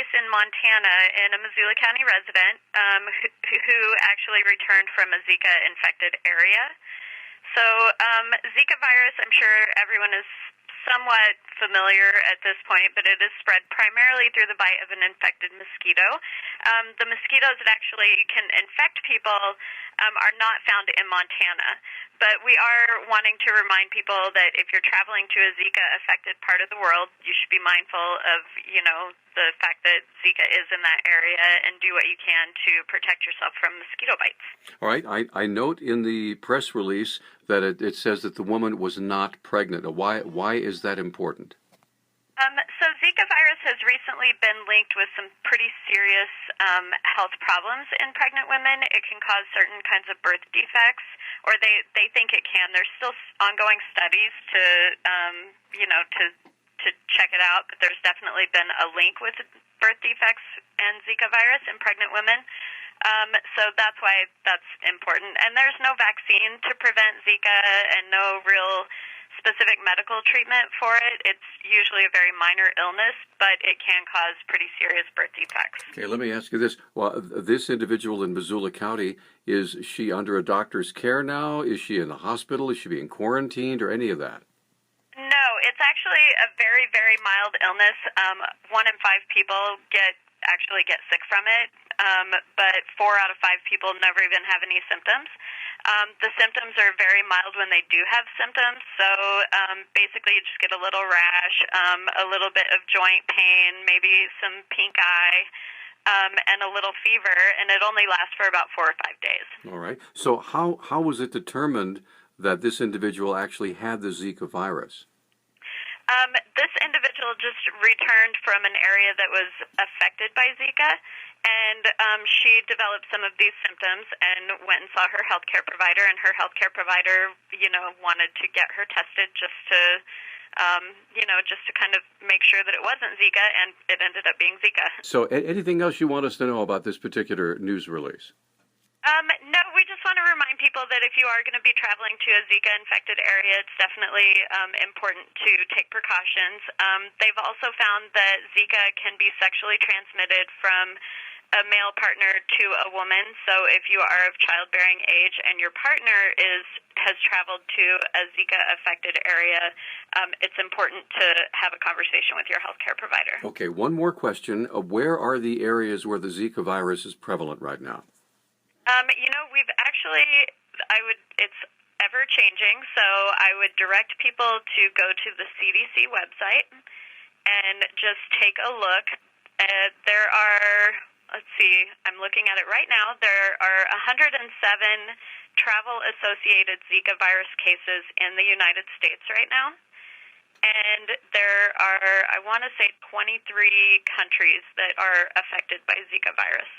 case in Montana in a Missoula County resident who actually returned from a Zika-infected area. So Zika virus, I'm sure everyone is somewhat familiar at this point, but it is spread primarily through the bite of an infected mosquito. The mosquitoes that actually can infect people are not found in Montana. But we are wanting to remind people that if you're traveling to a Zika-affected part of the world, you should be mindful of, the fact that Zika is in that area and do what you can to protect yourself from mosquito bites. All right. I note in the press release that it says that the woman was not pregnant. Why is that important? So Zika virus has recently been linked with some pretty serious health problems in pregnant women. It can cause certain kinds of birth defects, or they think it can. There's still ongoing studies to check it out, but there's definitely been a link with birth defects and Zika virus in pregnant women. So that's why that's important. And there's no vaccine to prevent Zika and no real specific medical treatment for it. It's usually a very minor illness, but it can cause pretty serious birth defects. Okay, let me ask you this. Well, this individual in Missoula County, is she under a doctor's care now? Is she in the hospital? Is she being quarantined or any of that? No, it's actually a very, very mild illness. 1 in 5 people actually get sick from it, but 4 out of 5 people never even have any symptoms. The symptoms are very mild when they do have symptoms, so basically you just get a little rash, a little bit of joint pain, maybe some pink eye, and a little fever, and it only lasts for about 4 or 5 days. All right. So how was it determined that this individual actually had the Zika virus? This individual just returned from an area that was affected by Zika, and she developed some of these symptoms and went and saw her healthcare provider, and her healthcare provider, wanted to get her tested just to kind of make sure that it wasn't Zika, and it ended up being Zika. So anything else you want us to know about this particular news release? No, we just want to remind people that if you are going to be traveling to a Zika-infected area, it's definitely important to take precautions. They've also found that Zika can be sexually transmitted from a male partner to a woman. So if you are of childbearing age and your partner has traveled to a Zika-affected area, it's important to have a conversation with your healthcare provider. Okay, one more question. Where are the areas where the Zika virus is prevalent right now? We've actually, it's ever changing, so I would direct people to go to the CDC website and just take a look. There are, I'm looking at it right now, there are 107 travel-associated Zika virus cases in the United States right now. And there are, I want to say, 23 countries that are affected by Zika virus.